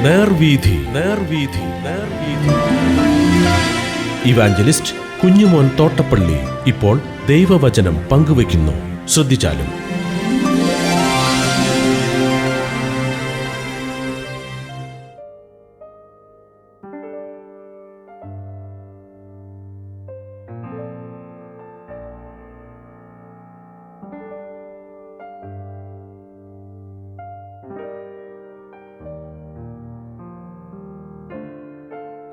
നേർവീഥി നേർവീഥി നേർവീഥി. Evangelist Kunjumon Thottappally ഇപ്പോൾ ദൈവവചനം പങ്കുവയ്ക്കുന്നു. ശ്രദ്ധിച്ചാലും.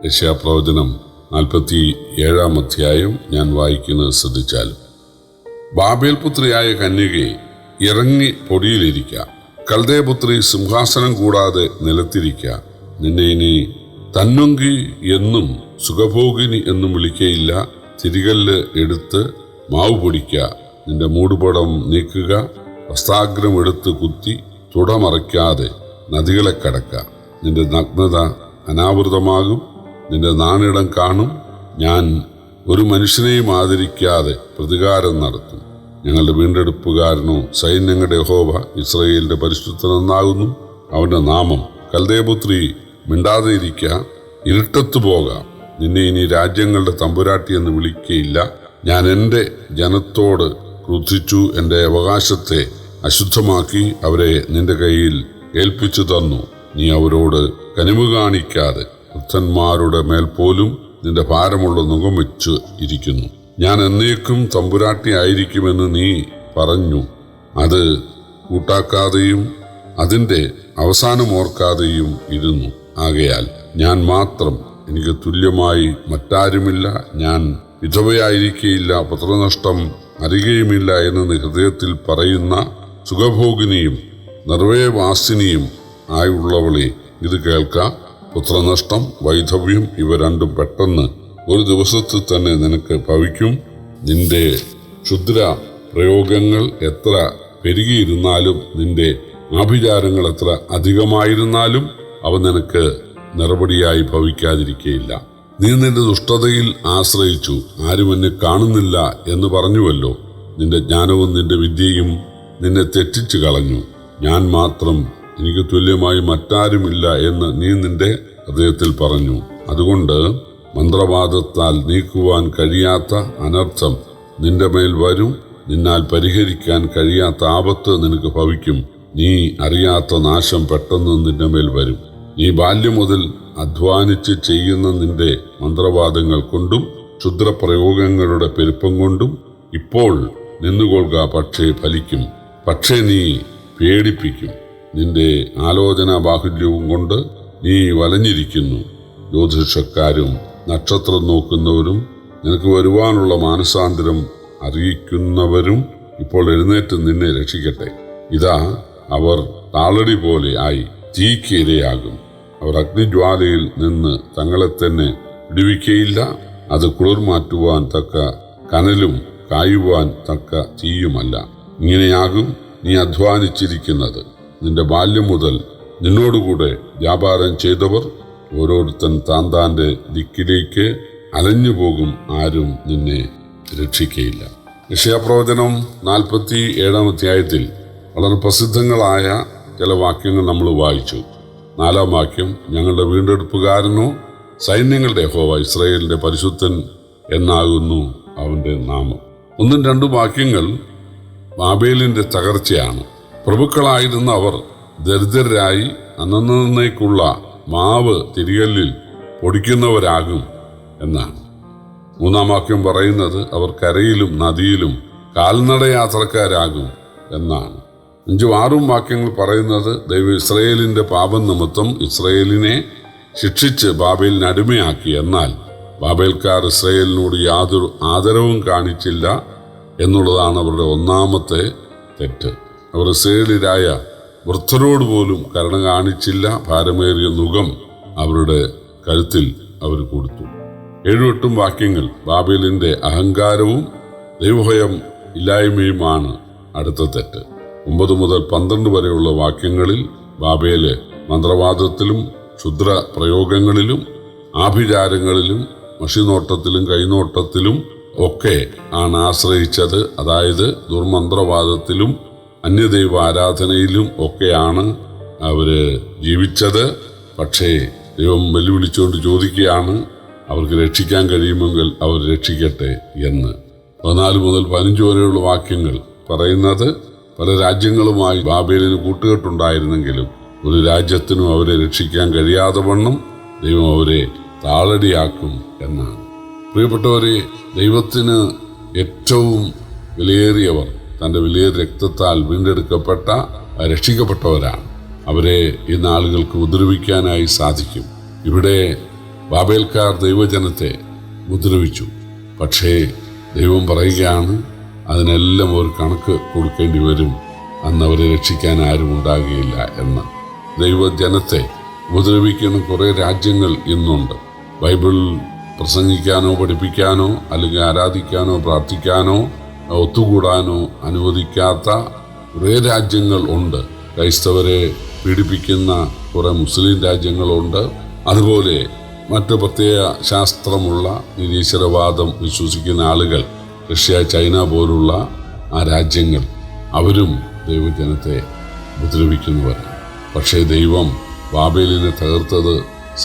യെശയ്യാപ്രവചനം 47-ാം അധ്യായം ഞാൻ വായിക്കുന്നത് ശ്രദ്ധിച്ചാലും. ബാബേൽ പുത്രിയായ കന്യകെ, ഇറങ്ങി പൊടിയിലിരിക്ക. കൽദയപുത്രി, സിംഹാസനം കൂടാതെ നിലത്തിരിക്ക. നിന്നെ ഇനി തന്നൊങ്കി എന്നും സുഖഭോഗിനി എന്നും വിളിക്കയില്ല. തിരികല്ല് എടുത്ത് മാവ് പൊടിക്ക. നിന്റെ മൂടുപടം നീക്കുക. വസ്ത്രാഗ്രം എടുത്ത് കുത്തി തുടമറയ്ക്കാതെ നദികളെ കടക്ക. നിന്റെ നഗ്നത അനാവൃതമാകും. നിന്റെ നാണിടം കാണും. ഞാൻ ഒരു മനുഷ്യനെയും ആദരിക്കാതെ പ്രതികാരം നടത്തും. ഞങ്ങളുടെ വീണ്ടെടുപ്പുകാരനോ സൈന്യങ്ങളുടെ യഹോവ ഇസ്രായേലിന്റെ പരിശുദ്ധനെന്നാകുന്നു. അവന്റെ നാമം. കൽദയപുത്രി, മിണ്ടാതെ ഇരിക്ക. ഇരുട്ടത്ത് പോകാം. നിന്നെ ഇനി രാജ്യങ്ങളുടെ തമ്പുരാട്ടി എന്ന് വിളിക്കയില്ല. ഞാൻ എൻ്റെ ജനത്തോട് ക്രുദ്ധിച്ചു. എൻ്റെ അവകാശത്തെ അശുദ്ധമാക്കി അവരെ നിന്റെ കയ്യിൽ ഏൽപ്പിച്ചു തന്നു. നീ അവരോട് കനിവ് കാണിക്കാതെ വൃദ്ധന്മാരുടെ മേൽ പോലും നിന്റെ ഭാരമുള്ള മുഖം വെച്ച് ഇരിക്കുന്നു. ഞാൻ എന്നേക്കും തമ്പുരാട്ടി ആയിരിക്കുമെന്ന് നീ പറഞ്ഞു. അത് കൂട്ടാക്കാതെയും അതിൻ്റെ അവസാനം ഓർക്കാതെയും ഇരുന്നു. ആകയാൽ ഞാൻ മാത്രം, എനിക്ക് തുല്യമായി മറ്റാരുമില്ല. ഞാൻ വിധവയായിരിക്കയില്ല, പുത്രനഷ്ടം അറിയുകയുമില്ല എന്ന് നീ ഹൃദയത്തിൽ പറയുന്ന സുഖഭോഗിനിയും നിർവയവാസിനിയും ആയുള്ളവളെ, ഇത് കേൾക്ക. പുത്രനഷ്ടം, വൈധവ്യം ഇവ രണ്ടും പെട്ടെന്ന് ഒരു ദിവസത്തിൽ തന്നെ നിനക്ക് ഭവിക്കും. നിന്റെ ക്ഷുദ്ര പ്രയോഗങ്ങൾ എത്ര പെരുകിയിരുന്നാലും, നിന്റെ ആഭിചാരങ്ങൾ എത്ര അധികമായിരുന്നാലും അവ നിനക്ക് നിറപടിയായി ഭവിക്കാതിരിക്കയില്ല. നീ നിന്റെ ദുഷ്ടതയിൽ ആശ്രയിച്ചു. ആരും എന്നെ കാണുന്നില്ല എന്ന് പറഞ്ഞുവല്ലോ. നിന്റെ ജ്ഞാനവും നിന്റെ വിദ്യയും നിന്നെ തെറ്റിച്ചു കളഞ്ഞു. ഞാൻ മാത്രം, എനിക്ക് തുല്യമായി മറ്റാരുമില്ല എന്ന് നീ നിന്റെ ഹൃദയത്തിൽ പറഞ്ഞു. അതുകൊണ്ട് മന്ത്രവാദത്താൽ നീക്കുവാൻ കഴിയാത്ത അനർത്ഥം നിന്റെ മേൽ വരും. നിന്നാൽ പരിഹരിക്കാൻ കഴിയാത്ത ആപത്ത് നിനക്ക് ഭവിക്കും. നീ അറിയാത്ത നാശം പെട്ടെന്ന് നിന്റെ മേൽ വരും. നീ ബാല്യം മുതൽ അധ്വാനിച്ച് ചെയ്യുന്ന നിന്റെ മന്ത്രവാദങ്ങൾ കൊണ്ടും ക്ഷുദ്രപ്രയോഗങ്ങളുടെ പെരുപ്പം കൊണ്ടും ഇപ്പോൾ നിന്നുകൊള്ളുക. പക്ഷേ ഫലിക്കും. പക്ഷേ നീ പേടിപ്പിക്കും. നിന്റെ ആലോചനാ ബാഹുല്യവും കൊണ്ട് നീ വലഞ്ഞിരിക്കുന്നു. ജ്യോതിഷക്കാരും നക്ഷത്രം നോക്കുന്നവരും നിനക്ക് വരുവാനുള്ള മാനസാന്തരം അറിയിക്കുന്നവരും ഇപ്പോൾ എഴുന്നേറ്റ് നിന്നെ രക്ഷിക്കട്ടെ. ഇതാ, അവർ താളടി പോലെ ആയി തീക്ക് ഇരയാകും. അവർ അഗ്നിജ്വാലയിൽ നിന്ന് തങ്ങളെ തന്നെ വിടുവിക്കയില്ല. അത് കുളിർ മാറ്റുവാൻ തക്ക കനലും കായുവാൻ തക്ക തീയുമല്ല. ഇങ്ങനെയാകും നീ അധ്വാനിച്ചിരിക്കുന്നത്. നിന്റെ ബാല്യം മുതൽ നിന്നോടുകൂടെ വ്യാപാരം ചെയ്തവർ ഓരോരുത്തൻ താന്താന്റെ ദിക്കിലേക്ക് അലഞ്ഞു പോകും. ആരും നിന്നെ രക്ഷിക്കയില്ല. യെശയ്യാപ്രവചനം 47-ാം അധ്യായത്തിൽ വളരെ പ്രസിദ്ധങ്ങളായ ചില വാക്യങ്ങൾ നമ്മൾ വായിച്ചു. 4-ാം വാക്യം, ഞങ്ങളുടെ വീണ്ടെടുപ്പുകാരനോ സൈന്യങ്ങളുടെ യഹോവ ഇസ്രായേലിന്റെ പരിശുദ്ധൻ എന്നാകുന്നു അവന്റെ നാമം. 1-2 വാക്യങ്ങൾ ബാബേലിന്റെ തകർച്ചയാണ്. പ്രഭുക്കളായിരുന്ന അവർ ദരിദ്രരായി അന്നേക്കുള്ള മാവ് തിരികല്ലിൽ പൊടിക്കുന്നവരാകും എന്നാണ്. 3-ാം വാക്യം പറയുന്നത് അവർ കരയിലും നദിയിലും കാൽനടയാത്രക്കാരാകും എന്നാണ്. 5-6 വാക്യങ്ങൾ പറയുന്നത് ദൈവം ഇസ്രായേലിന്റെ പാപം നിമിത്തം ഇസ്രായേലിനെ ശിക്ഷിച്ച് ബാബേലിന് അടിമയാക്കി. എന്നാൽ ബാബേൽക്കാർ ഇസ്രായേലിനോട് യാതൊരു ആദരവും കാണിച്ചില്ല എന്നുള്ളതാണ് അവരുടെ ഒന്നാമത്തെ തെറ്റ്. അവർ ഇസ്രായേലിയരായ വൃദ്ധരോട് പോലും കരുണ കാണിച്ചില്ല. ഭാരമേറിയ നുകം അവരുടെ കഴുത്തിൽ അവർ കൊടുത്തു. 7-8 വാക്യങ്ങൾ ബാബേലിന്റെ അഹങ്കാരവും ദൈവഭയം ഇല്ലായ്മയുമാണ് അടുത്ത തെറ്റ്. 9 മുതൽ 12 വരെയുള്ള വാക്യങ്ങളിൽ ബാബേല് മന്ത്രവാദത്തിലും ക്ഷുദ്ര പ്രയോഗങ്ങളിലും ആഭിചാരങ്ങളിലും മഷിനോട്ടത്തിലും കൈനോട്ടത്തിലും ഒക്കെ ആണ് ആശ്രയിച്ചത്. അതായത് ദുർമന്ത്രവാദത്തിലും അന്യദൈവ ആരാധനയിലും ഒക്കെയാണ് അവര് ജീവിച്ചത്. പക്ഷേ ദൈവം വെല്ലുവിളിച്ചുകൊണ്ട് ചോദിക്കുകയാണ്, അവർക്ക് രക്ഷിക്കാൻ കഴിയുമെങ്കിൽ അവർ രക്ഷിക്കട്ടെ എന്ന്. 14 മുതൽ 15 വരെയുള്ള വാക്യങ്ങൾ പറയുന്നത്, പല രാജ്യങ്ങളുമായി ബാബേലിന് കൂട്ടുകെട്ടുണ്ടായിരുന്നെങ്കിലും ഒരു രാജ്യത്തിനും അവരെ രക്ഷിക്കാൻ കഴിയാതെ വണ്ണം ദൈവം അവരെ താളടിയാക്കും എന്നാണ്. പ്രിയപ്പെട്ടവരെ, ദൈവത്തിന് ഏറ്റവും വിലയേറിയവർ തൻ്റെ വിലയേറിയ രക്തത്താൽ വീണ്ടെടുക്കപ്പെട്ട രക്ഷിക്കപ്പെട്ടവരാണ്. അവരെ ഈ നാളുകൾക്ക് ഉപദ്രവിക്കാനായി സാധിക്കും. ഇവിടെ ബാബേൽക്കാർ ദൈവജനത്തെ ഉപദ്രവിച്ചു. പക്ഷേ ദൈവം പറയുകയാണ്, അതിനെല്ലാം ഒരു കണക്ക് കൊടുക്കേണ്ടി വരും, അന്ന് അവരെ രക്ഷിക്കാൻ ആരും ഉണ്ടാകുകയില്ല എന്ന്. ദൈവജനത്തെ ഉപദ്രവിക്കുന്ന കുറേ രാജ്യങ്ങൾ ഇന്നുണ്ട്. ബൈബിൾ പ്രസംഗിക്കാനോ പഠിപ്പിക്കാനോ അല്ലെങ്കിൽ ആരാധിക്കാനോ പ്രാർത്ഥിക്കാനോ ഒത്തുകൂടാനോ അനുവദിക്കാത്ത കുറേ രാജ്യങ്ങൾ ഉണ്ട്. ക്രൈസ്തവരെ പീഡിപ്പിക്കുന്ന കുറേ മുസ്ലിം രാജ്യങ്ങളുണ്ട്. അതുപോലെ മറ്റ് പ്രത്യേക ശാസ്ത്രമുള്ള നിരീശ്വരവാദം വിശ്വസിക്കുന്ന ആളുകൾ, റഷ്യ, ചൈന പോലുള്ള ആ രാജ്യങ്ങൾ, അവരും ദൈവജനത്തെ ഉപദ്രവിക്കുന്നവരാണ്. പക്ഷേ ദൈവം ബാബേലിനെ തകർത്തത്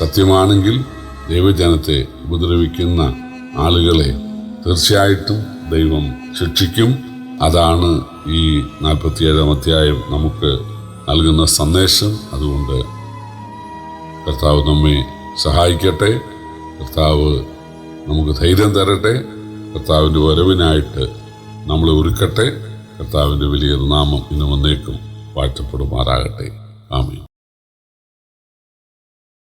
സത്യമാണെങ്കിൽ ദൈവജനത്തെ ഉപദ്രവിക്കുന്ന ആളുകളെ തീർച്ചയായിട്ടും ദൈവം ശിക്ഷിക്കും. അതാണ് ഈ 47-ാം അധ്യായം നമുക്ക് നൽകുന്ന സന്ദേശം. അതുകൊണ്ട് കർത്താവ് നമ്മെ സഹായിക്കട്ടെ, കർത്താവ് നമുക്ക് ധൈര്യം തരട്ടെ, കർത്താവിൻ്റെ വരവിനായിട്ട് നമ്മളെ ഒരുക്കട്ടെ. കർത്താവിൻ്റെ വലിയ നാമം ഇന്നും എന്നേക്കും വാഴ്ത്തപ്പെടുമാറാകട്ടെ. ആമേൻ.